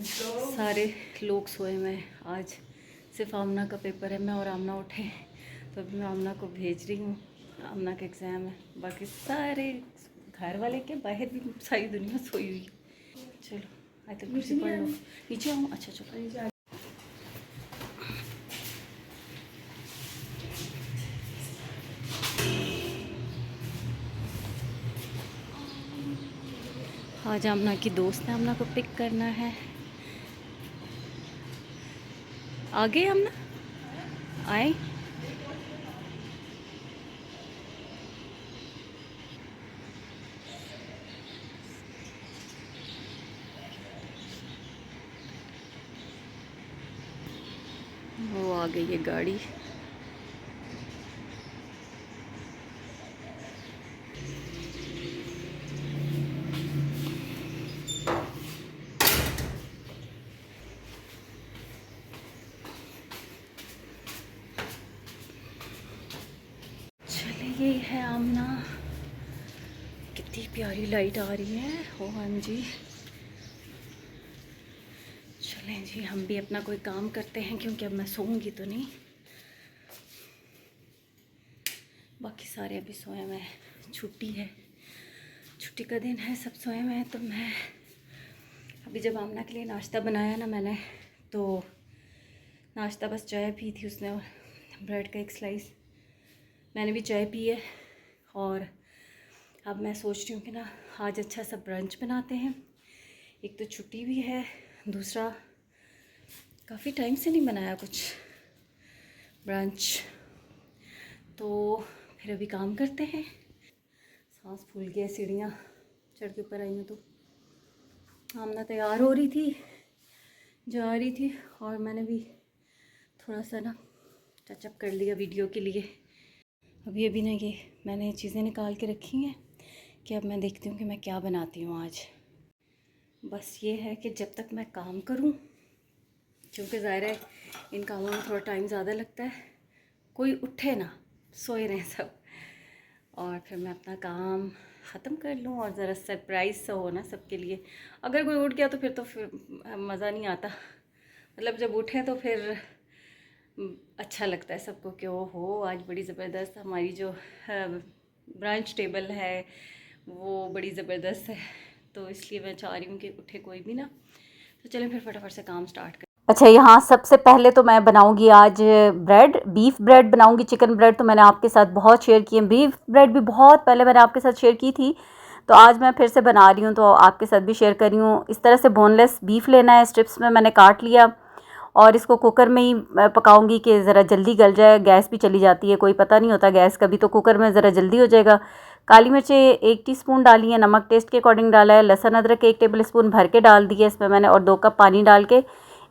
सारे लोग सोए हुए हैं। आज सिर्फ आमना का पेपर है, मैं और आमना उठे तो अभी मैं आमना को भेज रही हूँ। आमना का एग्ज़ाम है, बाकी सारे घर वाले के बाहर भी सारी दुनिया सोई हुई। चलो आई तो कुर्सी पढ़ लो। नीचे आऊँ? अच्छा चलो। आज आमना की दोस्त ने आमना को पिक करना है। आ गए आमना? आए? वो आ गई है गाड़ी। चले ये है आमना। कितनी प्यारी लाइट आ रही है। OMG। चलें जी, हम भी अपना कोई काम करते हैं क्योंकि अब मैं सोऊंगी तो नहीं। बाकी सारे अभी सोए हुए हैं, छुट्टी है, छुट्टी का दिन है, सब सोए हुए हैं। तो मैं अभी जब आमना के लिए नाश्ता बनाया ना मैंने, तो नाश्ता बस चाय पी थी उसने और ब्रेड का एक स्लाइस। मैंने भी चाय पी है और अब मैं सोच रही हूँ कि ना आज अच्छा सा ब्रंच बनाते हैं। एक तो छुट्टी भी है, दूसरा काफ़ी टाइम से नहीं बनाया कुछ ब्रंच। तो फिर अभी काम करते हैं। सांस फूल गया, सीढ़ियाँ चढ़ के ऊपर आई हूँ तो आमना तैयार हो रही थी, जा रही थी और मैंने भी थोड़ा सा ना टचअप कर लिया वीडियो के लिए। अभी ना ये मैंने चीज़ें निकाल के रखी हैं कि अब मैं देखती हूँ कि मैं क्या बनाती हूँ आज। बस ये है कि जब तक मैं काम करूँ, क्योंकि ज़ाहिर है इन कामों में थोड़ा टाइम ज़्यादा लगता है, कोई उठे ना, सोए रहें सब, और फिर मैं अपना काम ख़त्म कर लूँ और ज़रा सरप्राइज़ सा हो ना सबके लिए। अगर कोई उठ गया तो फिर मज़ा नहीं आता। मतलब जब उठे तो फिर अच्छा लगता है सबको कि ओहो आज बड़ी ज़बरदस्त हमारी जो ब्रंच टेबल है वो बड़ी ज़बरदस्त है। तो इसलिए मैं चाह रही हूँ कि उठे कोई भी ना। तो चलें फिर फटाफट से काम स्टार्ट करें। अच्छा, यहाँ सबसे पहले तो मैं बनाऊंगी आज ब्रेड, बीफ ब्रेड बनाऊंगी। चिकन ब्रेड तो मैंने आपके साथ बहुत शेयर की है, बीफ ब्रेड भी बहुत पहले मैंने आपके साथ शेयर की थी, तो आज मैं फिर से बना रही हूँ तो आपके साथ भी शेयर कर रही हूँ। इस तरह से बोनलेस बीफ लेना है, स्ट्रिप्स में मैंने काट लिया और इसको कुकर में ही पकाऊंगी कि ज़रा जल्दी गल जाए। गैस भी चली जाती है, कोई पता नहीं होता गैस का भी, तो कुकर में ज़रा जल्दी हो जाएगा। काली मिर्चें 1 टीस्पून डाली है, नमक टेस्ट के अकॉर्डिंग डाला है, लहसुन अदरक 1 टेबल स्पून भर के डाल दिया इसमें मैंने, और 2 कप पानी डाल के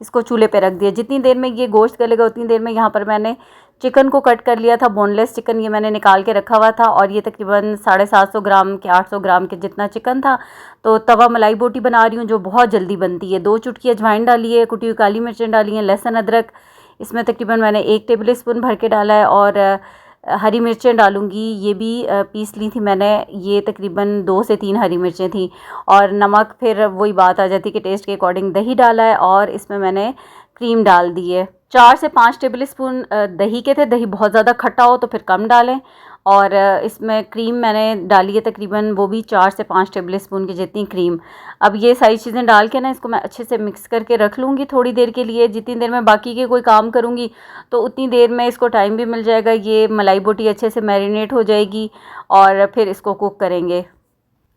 इसको चूल्हे पे रख दिया। जितनी देर में ये गोश्त गलेगा उतनी देर में यहाँ पर मैंने चिकन को कट कर लिया था। बोनलेस चिकन ये मैंने निकाल के रखा हुआ था और ये तकरीबन 750 ग्राम के 800 ग्राम के जितना चिकन था। तो तवा मलाई बोटी बना रही हूँ जो बहुत जल्दी बनती है। 2 चुटकी अजवाइन डाली है, कुटी हुई काली मिर्चें डाली हैं, लहसुन अदरक इसमें तकरीबन मैंने 1 टेबल स्पून भर के डाला है, और हरी मिर्चें डालूंगी, ये भी पीस ली थी मैंने, ये तकरीबन 2 से 3 हरी मिर्चें थी। और नमक फिर वही बात आ जाती है कि टेस्ट के अकॉर्डिंग दही डाला है, और इसमें मैंने क्रीम डाल दी है। 4 से 5 टेबल स्पून दही के थे, दही बहुत ज़्यादा खट्टा हो तो फिर कम डालें। और इसमें क्रीम मैंने डाली है तकरीबन वो भी 4 से 5 टेबल स्पून की जितनी क्रीम। अब ये सारी चीज़ें डाल के ना इसको मैं अच्छे से मिक्स करके रख लूँगी थोड़ी देर के लिए। जितनी देर में बाकी के कोई काम करूँगी तो उतनी देर में इसको टाइम भी मिल जाएगा, ये मलाई बोटी अच्छे से मैरिनेट हो जाएगी और फिर इसको कुक करेंगे।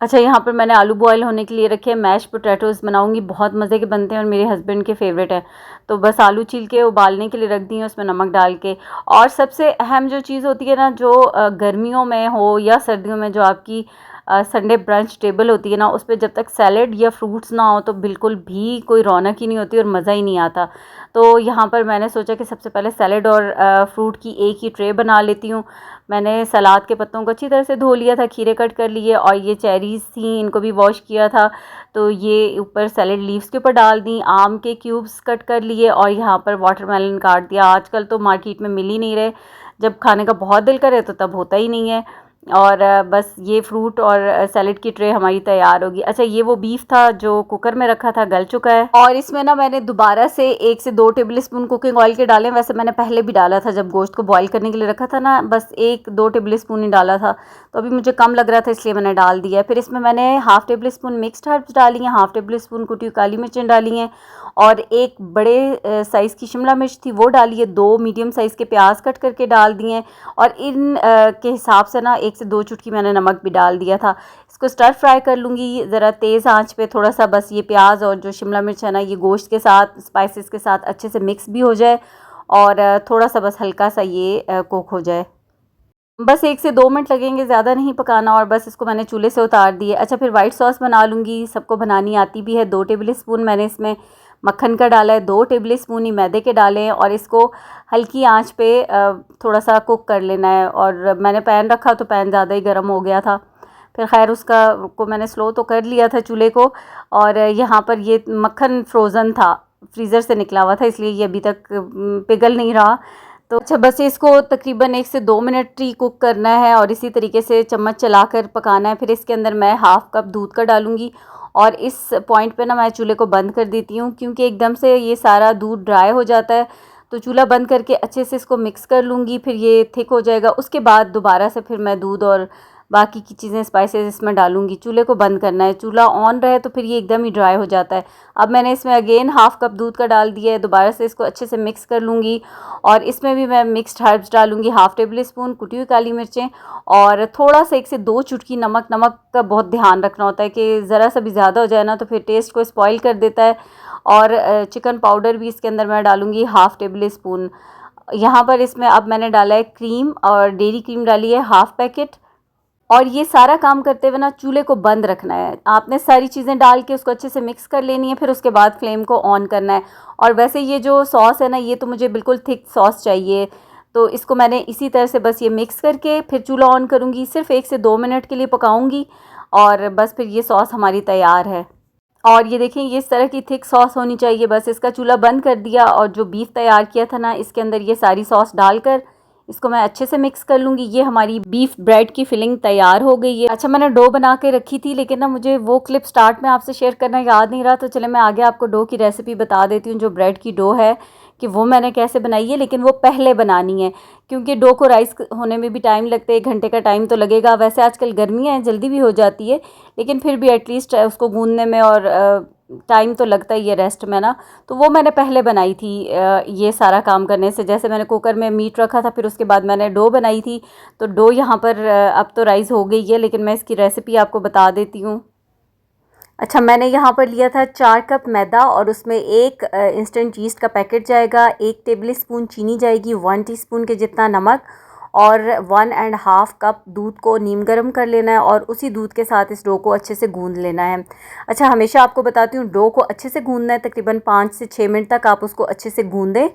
अच्छा, यहाँ पर मैंने आलू बॉयल होने के लिए रखे हैं। मैश पोटैटोज़ बनाऊंगी, बहुत मज़े के बनते हैं और मेरे हस्बैंड के फेवरेट है। तो बस आलू छील के उबालने के लिए रख दी है उसमें नमक डाल के। और सबसे अहम जो चीज़ होती है ना, जो गर्मियों में हो या सर्दियों में, जो आपकी संडे ब्रंच टेबल होती है ना, उस पर जब तक सैलड या फ्रूट्स ना हो तो बिल्कुल भी कोई रौनक ही नहीं होती और मज़ा ही नहीं आता। तो यहाँ पर मैंने सोचा कि सबसे पहले सैलड और फ्रूट की एक ही ट्रे बना लेती हूँ। मैंने सलाद के पत्तों को अच्छी तरह से धो लिया था, खीरे कट कर लिए, और ये चेरीज़ थी इनको भी वॉश किया था, तो ये ऊपर सैलड लीव्स के ऊपर डाल दी। आम के क्यूब्स कट कर लिए और यहाँ पर वाटरमेलन काट दिया। आजकल तो मार्केट में मिल ही नहीं रहे, जब खाने का बहुत दिल करे तो तब होता ही नहीं है। और बस ये फ्रूट और सैलेड की ट्रे हमारी तैयार होगी। अच्छा, ये वो बीफ था जो कुकर में रखा था, गल चुका है। और इसमें ना मैंने दोबारा से 1 से 2 टेबलस्पून कुकिंग ऑयल के डाले। वैसे मैंने पहले भी डाला था जब गोश्त को बॉईल करने के लिए रखा था ना, बस 1-2 टेबलस्पून ही डाला था, तो अभी मुझे कम लग रहा था इसलिए मैंने डाल दिया। फिर इसमें मैंने हाफ़ टेबलस्पून मिक्स्ड हर्ब्स डाली हैं, हाफ़ टेबलस्पून कुटी हुई काली मिर्चें डाली हैं, और एक बड़े साइज़ की शिमला मिर्च थी वो डाली है, 2 मीडियम साइज़ के प्याज कट करके डाल दिए हैं, और इन के हिसाब से ना 1 से 2 चुटकी मैंने नमक भी डाल दिया था। इसको स्टर फ्राई कर लूँगी ज़रा तेज़ आंच पे, थोड़ा सा बस ये प्याज और जो शिमला मिर्च है ना ये गोश्त के साथ स्पाइसेस के साथ अच्छे से मिक्स भी हो जाए, और थोड़ा सा बस हल्का सा ये कुक हो जाए। बस 1 से 2 मिनट लगेंगे, ज़्यादा नहीं पकाना, और बस इसको मैंने चूल्हे से उतार दिए। अच्छा, फिर वाइट सॉस बना लूँगी, सबको बनानी आती भी है। 2 टेबलस्पून मैंने इसमें मक्खन का डाला है, 2 टेबलस्पून ही मैदे के डाले हैं, और इसको हल्की आंच पे थोड़ा सा कुक कर लेना है। और मैंने पैन रखा तो पैन ज़्यादा ही गर्म हो गया था, फिर खैर उसका को मैंने स्लो तो कर लिया था चूल्हे को। और यहाँ पर ये मक्खन फ्रोज़न था, फ्रीज़र से निकला हुआ था, इसलिए ये अभी तक पिघल नहीं रहा। तो अच्छा, बस इसको तकरीबन 1 से 2 मिनट ही कुक करना है, और इसी तरीके से चम्मच चलाकर पकाना है। फिर इसके अंदर मैं हाफ़ कप दूध का डालूँगी, और इस पॉइंट पे ना मैं चूल्हे को बंद कर देती हूँ, क्योंकि एकदम से ये सारा दूध ड्राई हो जाता है। तो चूल्हा बंद करके अच्छे से इसको मिक्स कर लूँगी, फिर ये थिक हो जाएगा। उसके बाद दोबारा से फिर मैं दूध और बाकी की चीज़ें स्पाइसेस इसमें डालूँगी। चूल्हे को बंद करना है, चूल्हा ऑन रहे तो फिर ये एकदम ही ड्राई हो जाता है। अब मैंने इसमें अगेन हाफ़ कप दूध का डाल दिया है, दोबारा से इसको अच्छे से मिक्स कर लूँगी, और इसमें भी मैं मिक्स्ड हर्ब्स डालूँगी, हाफ़ टेबलस्पून कुटी हुई काली मिर्चें, और थोड़ा सा 1 से 2 चुटकी नमक। नमक का बहुत ध्यान रखना होता है कि ज़रा सा भी ज़्यादा हो जाए ना तो फिर टेस्ट को स्पॉइल कर देता है। और चिकन पाउडर भी इसके अंदर मैं डालूँगी हाफ़ टेबलस्पून। यहाँ पर इसमें अब मैंने डाला है क्रीम, और डेयरी क्रीम डाली है हाफ़ पैकेट। और ये सारा काम करते हुए ना चूल्हे को बंद रखना है। आपने सारी चीज़ें डाल के उसको अच्छे से मिक्स कर लेनी है, फिर उसके बाद फ्लेम को ऑन करना है। और वैसे ये जो सॉस है ना, ये तो मुझे बिल्कुल थिक सॉस चाहिए, तो इसको मैंने इसी तरह से बस ये मिक्स करके फिर चूल्हा ऑन करूँगी, सिर्फ 1 से 2 मिनट के लिए पकाऊँगी, और बस फिर ये सॉस हमारी तैयार है। और ये देखें, ये इस तरह की थिक सॉस होनी चाहिए। बस इसका चूल्हा बंद कर दिया, और जो बीफ तैयार किया था ना इसके अंदर ये सारी सॉस डालकर इसको मैं अच्छे से मिक्स कर लूँगी। ये हमारी बीफ ब्रेड की फिलिंग तैयार हो गई है। अच्छा, मैंने डो बना के रखी थी, लेकिन ना मुझे वो क्लिप स्टार्ट में आपसे शेयर करना याद नहीं रहा, तो चले मैं आगे आपको डो की रेसिपी बता देती हूँ। जो ब्रेड की डो है कि वो मैंने कैसे बनाई है, लेकिन वो पहले बनानी है, क्योंकि डो को राइस होने में भी टाइम लगता है, 1 घंटे का टाइम तो लगेगा। वैसे आजकल गर्मियाँ हैं, जल्दी भी हो जाती है, लेकिन फिर भी एटलीस्ट उसको गूँदने में और टाइम तो लगता ही है रेस्ट में ना। तो वो मैंने पहले बनाई थी ये सारा काम करने से। जैसे मैंने कुकर में मीट रखा था, फिर उसके बाद मैंने डो बनाई थी। तो डो यहाँ पर अब तो राइस हो गई है, लेकिन मैं इसकी रेसिपी आपको बता देती हूँ। अच्छा, मैंने यहाँ पर लिया था 4 कप मैदा, और उसमें 1 इंस्टेंट यीस्ट का पैकेट जाएगा, 1 टेबलस्पून चीनी जाएगी, 1 टीस्पून के जितना नमक, और 1.5 कप दूध को नीम गर्म कर लेना है, और उसी दूध के साथ इस डो को अच्छे से गूंद लेना है। अच्छा, हमेशा आपको बताती हूँ, डो को अच्छे से गूंदना है, तकरीबन 5 से 6 मिनट तक आप उसको अच्छे से गूंदें,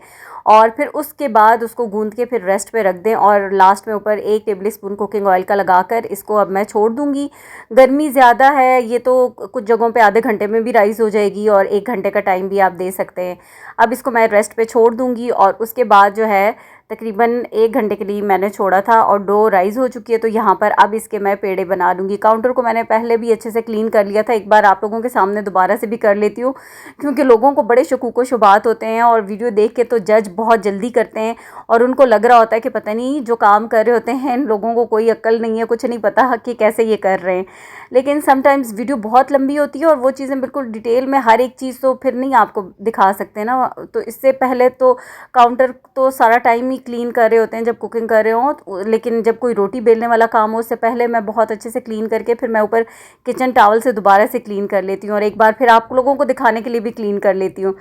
और फिर उसके बाद उसको गूंद के फिर रेस्ट पे रख दें, और लास्ट में ऊपर 1 टेबलस्पून कुकिंग ऑयल का लगाकर इसको अब मैं छोड़ दूँगी। गर्मी ज़्यादा है, ये तो कुछ जगहों पे आधे घंटे में भी राइस हो जाएगी, और 1 घंटे का टाइम भी आप दे सकते हैं। अब इसको मैं रेस्ट पे छोड़ दूँगी, और उसके बाद जो है तकरीबन 1 घंटे के लिए मैंने छोड़ा था, और डो राइस हो चुकी है। तो यहाँ पर अब इसके मैं पेड़े बना लूँगी। काउंटर को मैंने पहले भी अच्छे से क्लीन कर लिया था, एक बार आप लोगों के सामने दोबारा से भी कर लेती हूँ, क्योंकि लोगों को बड़े शकूक व शुबात होते हैं, और वीडियो देख के तो जज बहुत जल्दी करते हैं, और उनको लग रहा होता है कि पता नहीं जो काम कर रहे होते हैं इन लोगों को कोई अक्ल नहीं है, कुछ नहीं पता कि कैसे ये कर रहे हैं। लेकिन समटाइम्स वीडियो बहुत लंबी होती है, और वो चीज़ें बिल्कुल डिटेल में हर एक चीज़ तो फिर नहीं आपको दिखा सकते ना। तो इससे पहले तो काउंटर तो सारा टाइम ही क्लीन कर रहे होते हैं जब कुकिंग कर रहे हो, लेकिन जब कोई रोटी बेलने वाला काम हो उससे पहले मैं बहुत अच्छे से क्लीन करके फिर मैं ऊपर किचन टॉवल से दोबारा से क्लीन कर लेती हूँ, और एक बार फिर आप लोगों को दिखाने के लिए भी क्लीन कर लेती हूँ।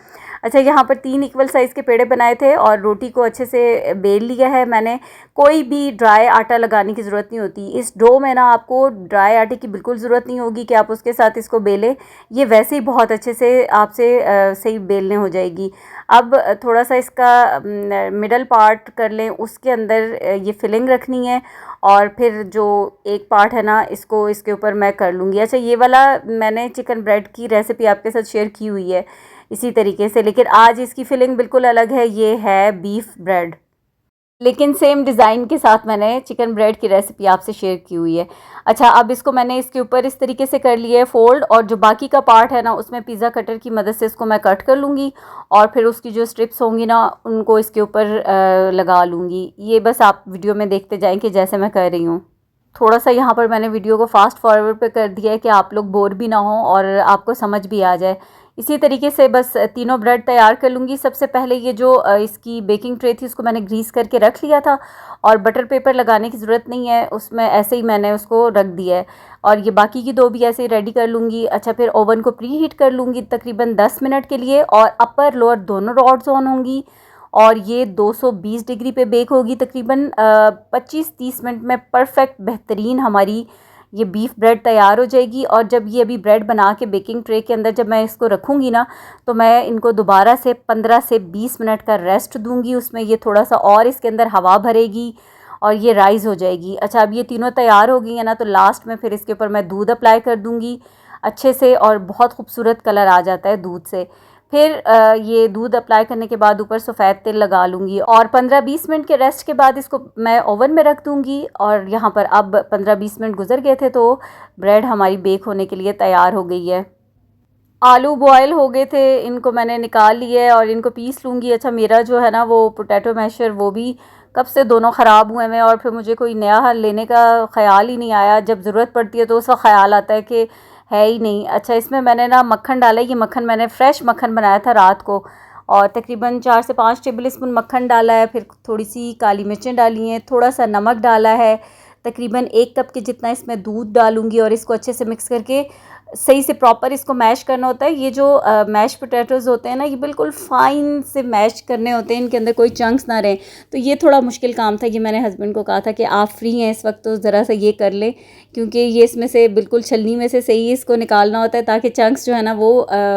अच्छा, यहाँ पर 3 इक्वल साइज़ के पेड़े बनाए थे, और रोटी को अच्छे से बेल लिया है मैंने। कोई भी ड्राई आटा लगाने की ज़रूरत नहीं होती इस डो में ना, आपको ड्राई आटे की बिल्कुल ज़रूरत नहीं होगी कि आप उसके साथ इसको बेलें, ये वैसे ही बहुत अच्छे से आपसे सही बेलने हो जाएगी। अब थोड़ा सा इसका मिडल पार्ट कर लें, उसके अंदर ये फिलिंग रखनी है, और फिर जो एक पार्ट है ना इसको इसके ऊपर मैं कर लूँगी। अच्छा, ये वाला मैंने चिकन ब्रेड की रेसिपी आपके साथ शेयर की हुई है इसी तरीके से, लेकिन आज इसकी फिलिंग बिल्कुल अलग है, ये है बीफ ब्रेड। लेकिन सेम डिज़ाइन के साथ मैंने चिकन ब्रेड की रेसिपी आपसे शेयर की हुई है। अच्छा, अब इसको मैंने इसके ऊपर इस तरीके से कर लिया है फ़ोल्ड, और जो बाकी का पार्ट है ना उसमें पिज़्ज़ा कटर की मदद से इसको मैं कट कर लूँगी, और फिर उसकी जो स्ट्रिप्स होंगी ना उनको इसके ऊपर लगा लूँगी। ये बस आप वीडियो में देखते जाएँ कि जैसे मैं कर रही हूँ। थोड़ा सा यहाँ पर मैंने वीडियो को फास्ट फॉरवर्ड पे कर दिया है कि आप लोग बोर भी ना हो और आपको समझ भी आ जाए। इसी तरीके से बस तीनों ब्रेड तैयार कर लूँगी। सबसे पहले ये जो इसकी बेकिंग ट्रे थी उसको मैंने ग्रीस करके रख लिया था, और बटर पेपर लगाने की ज़रूरत नहीं है उसमें, ऐसे ही मैंने उसको रख दिया है। और ये बाकी की दो भी ऐसे ही रेडी कर लूँगी। अच्छा, फिर ओवन को प्री हीट कर लूँगी तकरीबन 10 मिनट के लिए, और अपर लोअर दोनों रॉड्स ऑन होंगी, और ये 220 डिग्री पे बेक होगी तकरीबन 25-30 मिनट में। परफेक्ट बेहतरीन हमारी ये बीफ ब्रेड तैयार हो जाएगी। और जब ये अभी ब्रेड बना के बेकिंग ट्रे के अंदर जब मैं इसको रखूँगी ना, तो मैं इनको दोबारा से 15 से 20 मिनट का रेस्ट दूँगी। उसमें ये थोड़ा सा और इसके अंदर हवा भरेगी और ये राइज़ हो जाएगी। अच्छा, अब ये तीनों तैयार हो गई है ना, तो लास्ट में फिर इसके ऊपर मैं दूध अप्लाई कर दूँगी अच्छे से, और बहुत खूबसूरत कलर आ जाता है दूध से। फिर ये दूध अप्लाई करने के बाद ऊपर सफ़ेद तेल लगा लूँगी, और 15-20 मिनट के रेस्ट के बाद इसको मैं ओवन में रख दूँगी। और यहाँ पर अब 15-20 मिनट गुजर गए थे, तो ब्रेड हमारी बेक होने के लिए तैयार हो गई है। आलू बॉयल हो गए थे, इनको मैंने निकाल लिया है और इनको पीस लूँगी। अच्छा, मेरा जो है ना वो पोटैटो मैशर वो भी कब से दोनों ख़राब हुए हैं, और फिर मुझे कोई नया लेने का ख़्याल ही नहीं आया। जब ज़रूरत पड़ती है तो उसका ख़्याल आता है कि है ही नहीं। अच्छा, इसमें मैंने ना मक्खन डाला है। ये मक्खन मैंने फ़्रेश मक्खन बनाया था रात को, और तकरीबन 4 से 5 टेबल स्पून मक्खन डाला है। फिर थोड़ी सी काली मिर्चें डाली हैं, थोड़ा सा नमक डाला है, तकरीबन 1 कप के जितना इसमें दूध डालूँगी, और इसको अच्छे से मिक्स करके सही से प्रॉपर इसको मैश करना होता है। ये जो मैश पोटैटोज़ होते हैं ना, ये बिल्कुल फ़ाइन से मैश करने होते हैं, इनके अंदर कोई चंक्स ना रहें। तो ये थोड़ा मुश्किल काम था। ये मैंने हस्बैंड को कहा था कि आप फ्री हैं इस वक्त तो ज़रा सा ये कर लें, क्योंकि ये इसमें से बिल्कुल छलनी में से सही इसको निकालना होता है, ताकि चंक्स जो है ना वो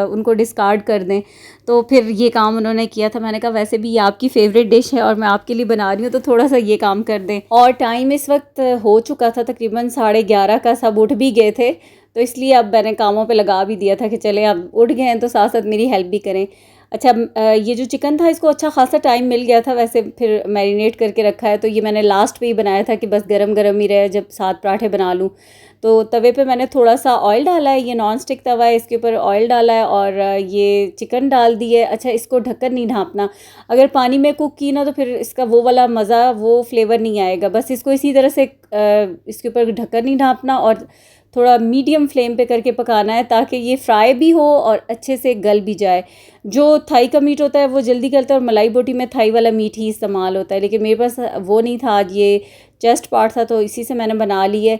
उनको डिस्कार्ड कर दें। तो फिर ये काम उन्होंने किया था। मैंने कहा वैसे भी ये आपकी फ़ेवरेट डिश है और मैं आपके लिए बना रही हूँ, तो थोड़ा सा ये काम कर दें। और टाइम इस वक्त हो चुका था तकरीबन 11:30 का, सब उठ भी गए थे, तो इसलिए अब मैंने कामों पे लगा भी दिया था कि चलें अब उठ गए हैं तो साथ साथ मेरी हेल्प भी करें। अच्छा, ये जो चिकन था इसको अच्छा खासा टाइम मिल गया था, वैसे फिर मैरिनेट करके रखा है, तो ये मैंने लास्ट पे ही बनाया था कि बस गरम गरम ही रहे जब साथ पराठे बना लूँ। तो तवे पे मैंने थोड़ा सा ऑयल डाला है, ये नॉन स्टिक तवा है, इसके ऊपर ऑयल डाला है और ये चिकन डाल दी है। अच्छा, इसको ढक्कन नहीं ढाँपना, अगर पानी में कुक की ना तो फिर इसका वो वाला मज़ा वो फ्लेवर नहीं आएगा। बस इसको इसी तरह से इसके ऊपर ढक्कन नहीं ढाँपना और थोड़ा मीडियम फ्लेम पे करके पकाना है, ताकि ये फ्राई भी हो और अच्छे से गल भी जाए। जो थाई का मीट होता है वो जल्दी गलता है, और मलाई बोटी में थाई वाला मीट ही इस्तेमाल होता है, लेकिन मेरे पास वो नहीं था आज, ये चेस्ट पार्ट था, तो इसी से मैंने बना ली है।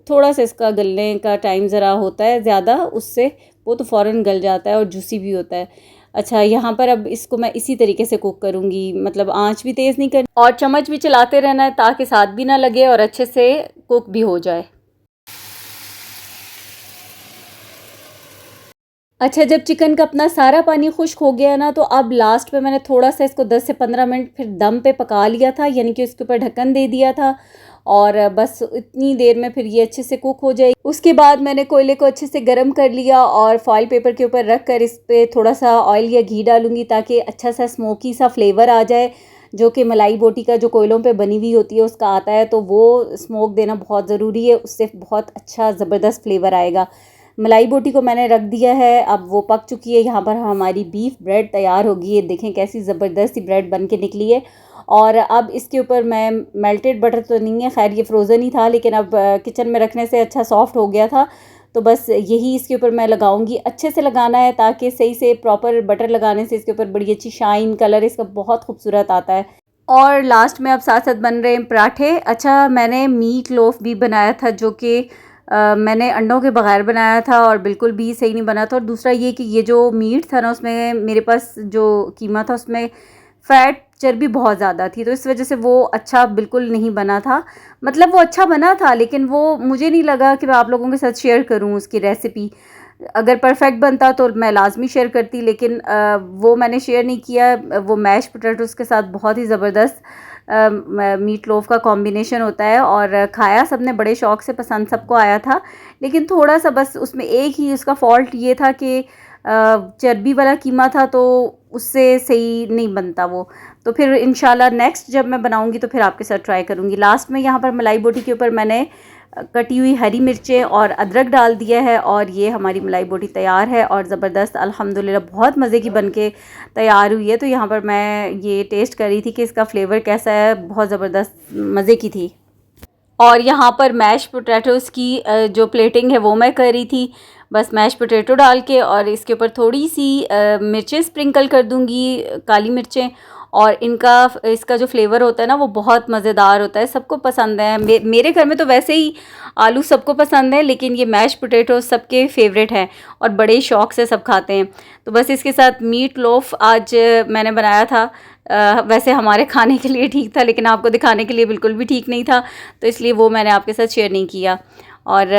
थोड़ा सा इसका गलने का टाइम ज़रा होता है ज़्यादा, उससे वो तो फ़ौरन गल जाता है और जूसी भी होता है। अच्छा, यहाँ पर अब इसको मैं इसी तरीके से कुक करूँगी, मतलब आंच भी तेज़ नहीं करनी और चम्मच भी चलाते रहना है ताकि साथ भी ना लगे और अच्छे से कुक भी हो जाए। अच्छा, जब चिकन का अपना सारा पानी खुश्क हो गया ना, तो अब लास्ट पे मैंने थोड़ा सा इसको 10 से 15 मिनट फिर दम पे पका लिया था, यानी कि उसके ऊपर ढक्कन दे दिया था, और बस इतनी देर में फिर ये अच्छे से कुक हो जाएगी। उसके बाद मैंने कोयले को अच्छे से गर्म कर लिया और फॉइल पेपर के ऊपर रख कर इस पर थोड़ा सा ऑयल या घी डालूंगी, ताकि अच्छा सा स्मोकी सा फ्लेवर आ जाए, जो कि मलाई बोटी का जो कोयलों पे बनी हुई होती है उसका आता है, तो वो स्मोक देना बहुत ज़रूरी है, उससे बहुत अच्छा ज़बरदस्त फ्लेवर आएगा। मलाई बोटी को मैंने रख दिया है, अब वो पक चुकी है। यहाँ पर हमारी बीफ ब्रेड तैयार होगी, ये देखें कैसी ज़बरदस्त सी ब्रेड बन के निकली है। और अब इसके ऊपर मैं मेल्टेड बटर तो नहीं है, खैर ये फ्रोज़न ही था, लेकिन अब किचन में रखने से अच्छा सॉफ्ट हो गया था, तो बस यही इसके ऊपर मैं लगाऊंगी। अच्छे से लगाना है ताकि सही से प्रॉपर बटर लगाने से इसके ऊपर बड़ी अच्छी शाइन, कलर इसका बहुत खूबसूरत आता है। और लास्ट में अब साथ साथ बन रहे हैं पराठे। अच्छा, मैंने मीट लोफ भी बनाया था, जो कि मैंने अंडों के बगैर बनाया था और बिल्कुल भी सही नहीं बना था। और दूसरा ये कि ये जो मीट था ना, उसमें मेरे पास जो कीमा था उसमें फ़ैट चर्बी बहुत ज़्यादा थी, तो इस वजह से वो अच्छा बिल्कुल नहीं बना था। मतलब वो अच्छा बना था, लेकिन वो मुझे नहीं लगा कि मैं आप लोगों के साथ शेयर करूं उसकी रेसिपी। अगर परफेक्ट बनता तो मैं लाजमी शेयर करती, लेकिन वो मैंने शेयर नहीं किया। वो मैश पोटैटोज़ के साथ बहुत ही ज़बरदस्त मीट लोफ का कॉम्बिनेशन होता है, और खाया सबने बड़े शौक़ से, पसंद सबको आया था। लेकिन थोड़ा सा बस उसमें एक ही उसका फ़ॉल्ट ये था कि चर्बी वाला कीमा था, तो उससे सही नहीं बनता वो। तो फिर इंशाल्लाह नेक्स्ट जब मैं बनाऊंगी तो फिर आपके साथ ट्राई करूंगी। लास्ट में यहाँ पर मलाई बोटी के ऊपर मैंने कटी हुई हरी मिर्चें और अदरक डाल दिया है और ये हमारी मलाई बोटी तैयार है और ज़बरदस्त अल्हम्दुलिल्लाह बहुत मज़े की बनके तैयार हुई है। तो यहाँ पर मैं ये टेस्ट कर रही थी कि इसका फ्लेवर कैसा है, बहुत ज़बरदस्त मज़े की थी। और यहाँ पर मैश पोटैटोज़ की जो प्लेटिंग है वो मैं कर रही थी। बस मैश पोटैटो डाल के और इसके ऊपर थोड़ी सी मिर्चें स्प्रिंकल कर दूँगी, काली मिर्चें। और इसका जो फ्लेवर होता है ना वो बहुत मज़ेदार होता है, सबको पसंद है। मेरे घर में तो वैसे ही आलू सबको पसंद है, लेकिन ये मैश पोटैटो सबके फेवरेट हैं और बड़े शौक़ से सब खाते हैं। तो बस इसके साथ मीट लोफ़ आज मैंने बनाया था। वैसे हमारे खाने के लिए ठीक था, लेकिन आपको दिखाने के लिए बिल्कुल भी ठीक नहीं था, तो इसलिए वो मैंने आपके साथ शेयर नहीं किया। और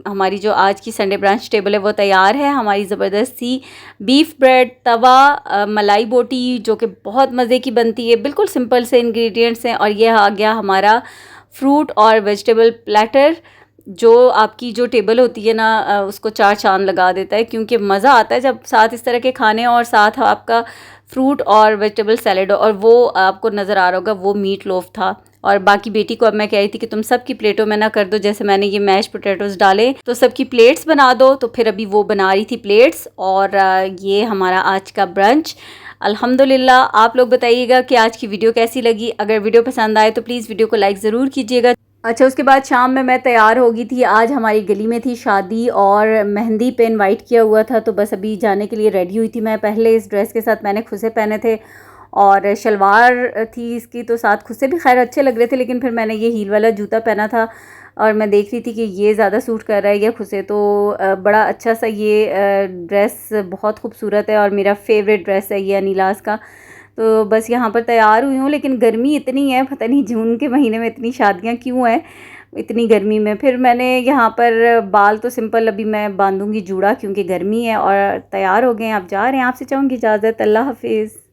हमारी जो आज की संडे ब्रांच टेबल है वो तैयार है। हमारी ज़बरदस्त सी बीफ ब्रेड, तवा, मलाई बोटी जो कि बहुत मज़े की बनती है, बिल्कुल सिंपल से इंग्रेडिएंट्स हैं। और ये आ गया हमारा फ्रूट और वेजिटेबल प्लेटर, जो आपकी जो टेबल होती है ना उसको चार चांद लगा देता है, क्योंकि मज़ा आता है जब साथ इस तरह के खाने और साथ आपका फ्रूट और वेजिटेबल सैलेड। और वो आपको नज़र आ रहा होगा वो मीट लोफ था। और बाकी बेटी को अब मैं कह रही थी कि तुम सबकी प्लेटों में ना कर दो, जैसे मैंने ये मैश पोटैटोज़ डाले तो सबकी प्लेट्स बना दो। तो फिर अभी वो बना रही थी प्लेट्स। और ये हमारा आज का ब्रंच अल्हम्दुलिल्लाह। आप लोग बताइएगा कि आज की वीडियो कैसी लगी। अगर वीडियो पसंद आए तो प्लीज़ वीडियो को लाइक ज़रूर कीजिएगा। अच्छा, उसके बाद शाम में मैं तैयार हो गई थी। आज हमारी गली में थी शादी और मेहंदी पे इनवाइट किया हुआ था, तो बस अभी जाने के लिए रेडी हुई थी मैं। पहले इस ड्रेस के साथ मैंने खुसे पहने थे और शलवार थी इसकी, तो साथ खुसे भी खैर अच्छे लग रहे थे, लेकिन फिर मैंने ये हील वाला जूता पहना था और मैं देख रही थी कि ये ज़्यादा सूट कर रहा है या खुसे। तो बड़ा अच्छा सा ये ड्रेस बहुत खूबसूरत है और मेरा फेवरेट ड्रेस है ये अनीलास का। तो बस यहाँ पर तैयार हुई हूँ, लेकिन गर्मी इतनी है, पता नहीं जून के महीने में इतनी शादियाँ क्यों हैं इतनी गर्मी में। फिर मैंने यहाँ पर बाल तो सिंपल अभी मैं बांधूँगी जूड़ा, क्योंकि गर्मी है। और तैयार हो गए हैं, आप जा रहे हैं। आपसे चाहूँगी इजाज़त। अल्लाह हाफिज़।